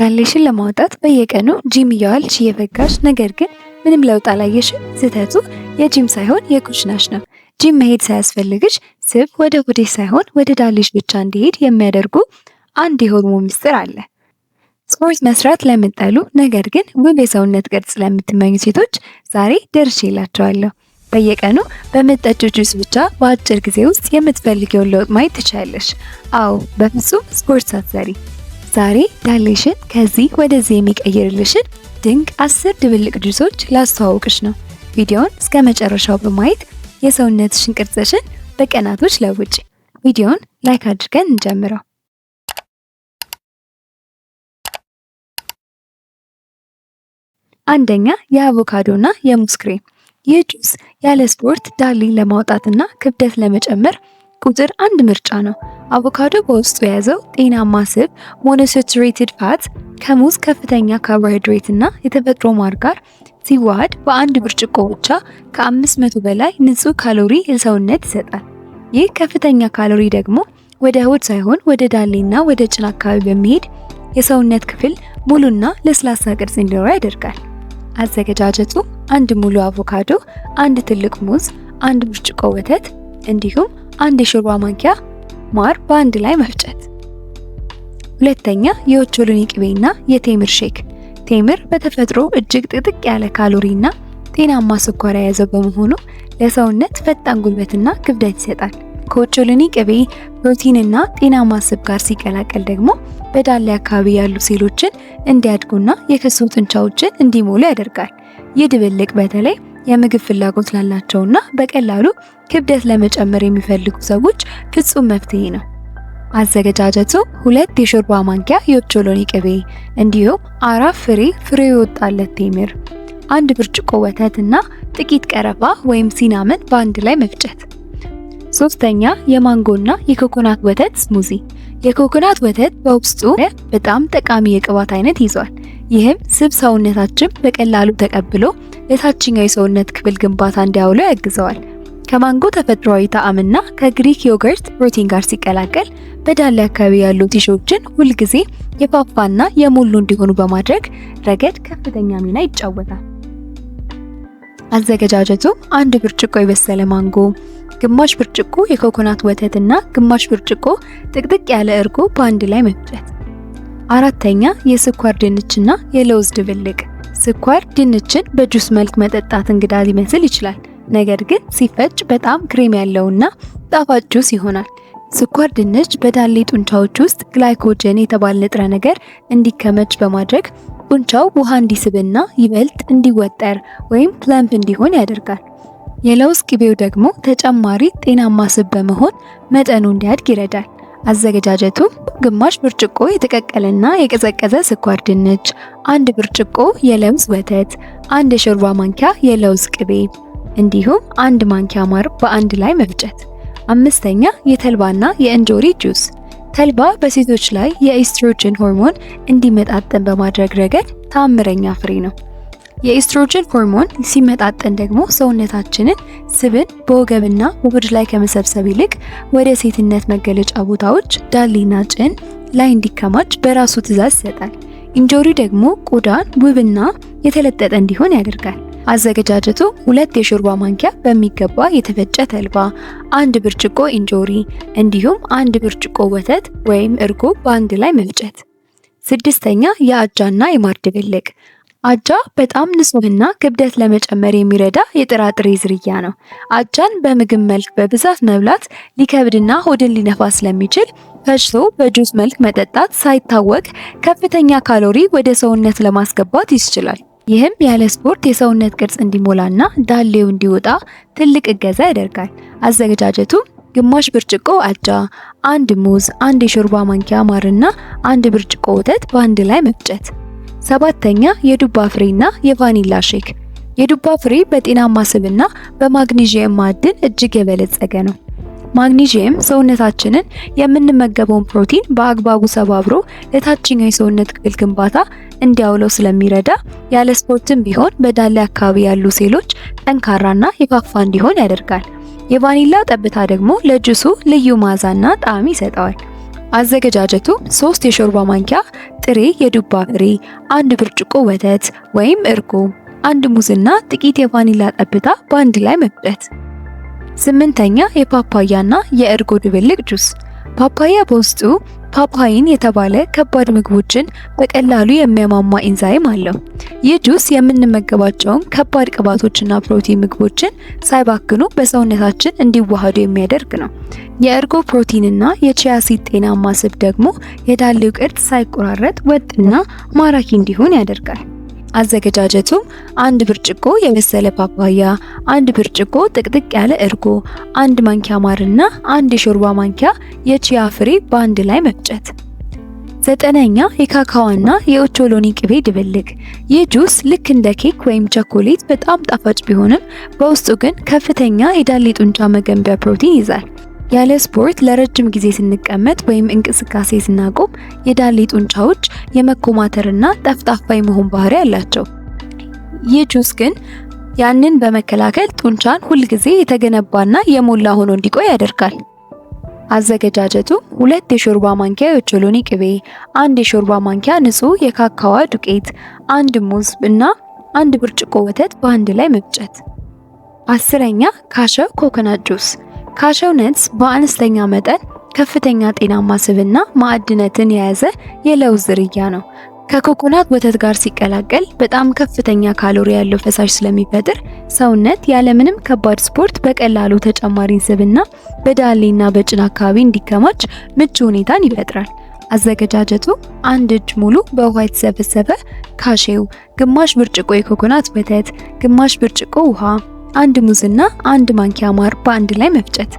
ዳሌሽን ለማውጣት በየቀኑ ጂም እየዋልሽ እየፈጋሽ ነገር ግን ምንም ለውጥ አላየሽም? ስህተቱ የጂም ሳይሆን የኩሽናሽ ነው። ጂም መሄድ ሳያስፈልግሽ ስብ ወደ ሆድሽ ሳይሆን ወደ ዳሌሽ ብቻ እንዲሄድ የሚያደርጉ አንድ የሆርሞን ምስጢር አለ። ስፖርት መስራት ለምትጠሉ ነገር ግን ውብ የሰውነት ቅርጽ ለምትመኙ ሴቶች ዛሬ ደርሼላችኋለሁ። በየቀኑ በምትጠጪው ጁስ ብቻ በአጭር ጊዜ ውስጥ የምትፈልጊውን ለውጥ ማየት ትችያለሽ። አዎ፣ በፍጹም ስፖርት ሳትሰሪ። ዛሬ ዳሌሽን ከዚህ ወደዚህ የሚቀይርልሽን ድንቅ 10 ድብልቅ ጁሶች ላስተዋውቅሽ ነው። ቪዲዮውን እስከ መጨረሻው በማየት የሰውነትሽን ቅርጽሽን በቀናቶች ለውጪ። ቪዲዮውን ላይክ አድርገን እንጀምረው። አንደኛ፣ የአቮካዶና የሙዝ ክሬም። ይህ ጁስ ያለ ስፖርት ዳሌን ለማውጣትና ክብደት ለመጨመር ቁጥር 1 ምርጫ ነው። አቮካዶ በውስጡ የያዘው ጤናማ ስብ ሞኖሳቹሬትድ ፋት ከሙዝ ከፍተኛ ካርቦሃይድሬት እና የተፈጥሮ ማር ጋር ሲዋሃድ በአንድ ብርጭቆ ብቻ ከ500 በላይ ንጹህ ካሎሪ ለሰውነት ይሰጣል። ይህ ከፍተኛ ካሎሪ ደግሞ ወደ ሆድ ሳይሆን ወደ ዳሌና ወደ ጭን አካባቢ በሚሄድ የሰውነት ክፍል ሙሉና ለስላሳ ቅርጽ እንዲኖረው ያደርጋል። አዘገጃጀቱ አንድ ሙሉ አቮካዶ፣ አንድ ትልቅ ሙዝ፣ አንድ ብርጭቆ ወተት እንዲሁም አንድ የሾርባ ማንኪያ ማር በአንድ ላይ መፍጨት። ሁለተኛ፣ የኦቾሎኒ ቅቤና የቴምር ሼክ። ቴምር በተፈጥሮ እጅግ ጥቅጥቅ ያለ ካሎሪና ጤናማ ስኳር የያዘው በመሆኑ ለሰውነት ፈጣን ጉልበትና ክብደት ይሰጣል። ከኦቾሎኒ ቅቤ ፕሮቲንና ጤናማ ስብ ጋር ሲቀላቀል ደግሞ በዳሌ አካባቢ ያሉ ሴሎችን እንዲያድጉና የከሱ ጡንቻዎችን እንዲሞሉ ያደርጋል። ይህ ድብልቅ በተለይ የምግብ ፍላጎት ላላቸውና በቀላሉ ክብደት ለመጨመር የሚፈልጉ ሰዎች ፍጹም መፍትሄ ነው። አዘገጃጀቱ 2 የሾርባ ማንኪያ የኦቾሎኒ ቅቤ እንዲሁም 4 ፍሬ የወጣለት ቴምር፣ 1 ብርጭቆ ወተት እና ጥቂት ቀረፋ ወይም ሲናመን በአንድ ላይ መፍጨት። ሶስተኛ፣ የማንጎና የኮኮናት ወተት ስሙዚ። የኮኮናት ወተት በውስጡ በጣም ጠቃሚ የቅባት አይነት ይዟል። ይህም ስብ ሰውነታችን በቀላሉ ተቀብሎ ለታችኛው የሰውነት ክፍል ግንባታ እንዲያውለው ያግዘዋል። ከማንጎ ተፈጥሯዊ ጣዕምና ከግሪክ ዮገርት ፕሮቲን ጋር ሲቀላቀል በዳሌ አካባቢ ያሉ ቲሾችን ሁልጊዜ የፋፋና የሞሉ እንዲሆኑ በማድረግ ረገድ ከፍተኛ ሚና ይጫወታል። አዘገጃጀቱ 1 ብርጭቆ የበሰለ ማንጎ፣ ግማሽ ብርጭቆ የኮኮናት ወተትና ግማሽ ብርጭቆ ጥቅጥቅ ያለ እርጎ በአንድ ላይ መፍጨት። አራተኛ፣ የስኳር ድንችና የለውዝ ድብልቅ። ስኳር ድንችን በጁስ መልክ መጠጣት እንግዳ ሊመስል ይችላል፣ ነገር ግን ሲፈጭ በጣም ክሬም ያለውና ጣፋጭ ጁስ ይሆናል። ስኳር ድንች በዳሌ ጡንቻዎች ውስጥ ግላይኮጀን የተባለ ንጥረ ነገር እንዲከመች በማድረግ ጡንቻው ውሃ እንዲስብና ይበልጥ እንዲወጠር ወይም ፕለምፕ እንዲሆን ያደርጋል። የለውዝ ቅቤው ደግሞ ተጨማሪ ጤናማ ስብ በመሆን መጠኑ እንዲያድግ ይረዳል። አዘገጃጀቱ ግማሽ ብርጭቆ የተቀቀለና የቀዘቀዘ ስኳር ድንች፣ 1 ብርጭቆ የለውዝ ወተት፣ 1 የሾርባ ማንኪያ የለውዝ ቅቤ እንዲሁም 1 ማንኪያ ማር በአንድ ላይ መፍጨት። አምስተኛ፣ የተልባና የእንጆሪ ጁስ። ተልባ በሴቶች ላይ የኤስትሮጅን ሆርሞን እንዲመጣጠን በማድረግ ረገድ ተአምረኛ ፍሬ ነው። የኤስትሮጅን ሆርሞን ሲመጣጠን ደግሞ ሰውነታችንን ስብን በወገብና በሆድ ላይ ከመሰብሰብ ይልቅ ወደ ሴትነት መገለጫ ቦታዎች ዳሌና ጭን ላይ እንዲከማች በራሱ ትዕዛዝ ይሰጣል። እንጆሪ ደግሞ ቆዳን ውብና የተለጠጠ እንዲሆን ያደርጋል። አዘገጃጀቱ 2 የሾርባ ማንኪያ በሚገባ የተፈጨ ተልባ፣ 1 ብርጭቆ እንጆሪ እንዲሁም 1 ብርጭቆ ወተት ወይም እርጎ በአንድ ላይ መፍጨት። ስድስተኛ፣ የአጃና የማር ድብልቅ። አጃ በጣም ንጹህና ክብደት ለመጨመር የሚረዳ የጥራጥሬ ዝርያ ነው። አጃን በምግብ መልክ በብዛት መብላት ሊከብድና ሆድን ሊነፋ ስለሚችል ፈጭቶ በጁስ መልክ መጠጣት ሳይታወቅ ከፍተኛ ካሎሪ ወደ ሰውነት ለማስገባት ይችላል። ይህም ያለ ስፖርት የሰውነት ቅርጽ እንዲሞላና ዳሌው እንዲወጣ ትልቅ እገዛ ያደርጋል። አዘገጃጀቱ ግማሽ ብርጭቆ አጃ፣ 1 ሙዝ፣ 1 የሾርባ ማንኪያ ማርና 1 ብርጭቆ ወተት በአንድ ላይ መፍጨት። ሰባተኛ፣ የዱባ ፍሬና የቫኒላ ሼክ። የዱባ ፍሬ በጤናማ ስብና በማግኒዥየም ማዕድን እጅግ የበለጸገ ነው። ማግኒዥየም ሰውነታችንን የምንመገበውን ፕሮቲን በአግባቡ ሰባብሮ ለታችኛው የሰውነት ክፍል ግንባታ እንዲያውለው ስለሚረዳ ያለ ስፖርትም ቢሆን በዳሌ አካባቢ ያሉ ሴሎች ጠንካራና የፋፋ እንዲሆን ያደርጋል። የቫኒላ ጠብታ ደግሞ ለጁሱ ልዩ መዓዛና ጣዕም ይሰጠዋል። አዘገጃጀቱ 3 የሾርባ ማንኪያ ጥሬ የዱባ ፍሬ፣ 1 ብርጭቆ ወተት ወይም እርጎ፣ 1 ሙዝና ጥቂት የቫኒላ ጠብታ በአንድ ላይ መፍጨት። 8ኛ የፓፓያና የእርጎ ድብልቅ ጁስ። ፓፓያ በውስጡ ፓፓይን የተባለ ከባድ ምግቦችን በቀላሉ የሚያማማ ኢንዛይም አለው። ይህ ጁስ የምንመገባቸውን ከባድ ቅባቶችና ፕሮቲን ምግቦችን ሳይባክኑ በሰውነታችን እንዲዋሃዱ የሚያደርግ ነው። የእርጎ ፕሮቲንና የቺያ ሲድ ጤናማ ስብ ደግሞ የዳሌው ቅርጽ ሳይቆራረጥ ወጥና ማራኪ እንዲሆን ያደርጋል። አዘገጃጀቱም 1 ብርጭቆ የበሰለ ፓፓያ፣ 1 ብርጭቆ ጥቅጥቅ ያለ እርጎ፣ 1 ማንኪያ ማርና 1 የሾርባ ማንኪያ የቺያ ፍሬ በአንድ ላይ መፍጨት። 9ኛ የካካዋና የኦቾሎኒ ቅቤ ድብልቅ። ይህ ጁስ ልክ እንደ ኬክ ወይም ቸኮሌት በጣም ጣፋጭ ቢሆንም በውስጡ ግን ከፍተኛ የዳሌ ጡንቻ መገንቢያ ፕሮቲን ይዛል። ያለ ስፖርት ለረጅም ጊዜ ስንቀመጥ ወይም እንቅስቃሴ ስናቆም የዳሌ ጡንቻዎች የመኮማተርና ጠፍጣፋ የመሆን ባህሪ አላቸው። ይህ ጁስ ግን ያንን በመከላከል ጡንቻን ሁልጊዜ የተገነባና የሞላ ሆኖ እንዲቆይ ያደርጋል። አዘገጃጀቱ 2 የሾርባ ማንኪያ የኦቾሎኒ ቅቤ፣ 1 የሾርባ ማንኪያ ንጹህ የካካዋ ዱቄት፣ 1 ሙዝ እና 1 ብርጭቆ ወተት በአንድ ላይ መፍጨት። 10ኛ ካሸው ኮኮናት ጁስ። ካሸው ነትስ በአነስተኛ መጠን ከፍተኛ ጤናማ ስብና ማዕድናትን የያዘ የለውዝ ዝርያ ነው። ከኮኮናት ወተት ጋር ሲቀላቀል በጣም ከፍተኛ ካሎሪ ያለው ፈሳሽ ስለሚፈጥር ሰውነት ያለምንም ከባድ ስፖርት በቀላሉ ተጨማሪ ስብና በዳሌና በጭን አካባቢ እንዲከማች ምቹ ሁኔታን ይፈጥራል። አዘገጃጀቱ 1 እጅ ሙሉ በውሃ የተዘፈዘፈ ካሼው፣ ግማሽ ብርጭቆ የኮኮናት ወተት፣ ግማሽ ብርጭቆ ውሃ፣ 1 ሙዝና 1 ማንኪያ ማር በአንድ ላይ መፍጨት።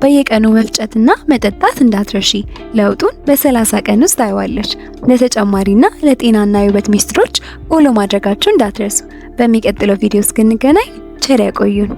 በየቀኑ መፍጨትና መጠጣት እንዳትረሺ። ለውጡን በ30 ቀን ውስጥ ታይዋለሽ። ለተጨማሪና ለጤናና የውበት ሚስጥሮች ፎሎ ማድረጋችሁ እንዳትረሱ። በሚቀጥለው ቪዲዮ እስክንገናኝ ቸር ያቆዩን።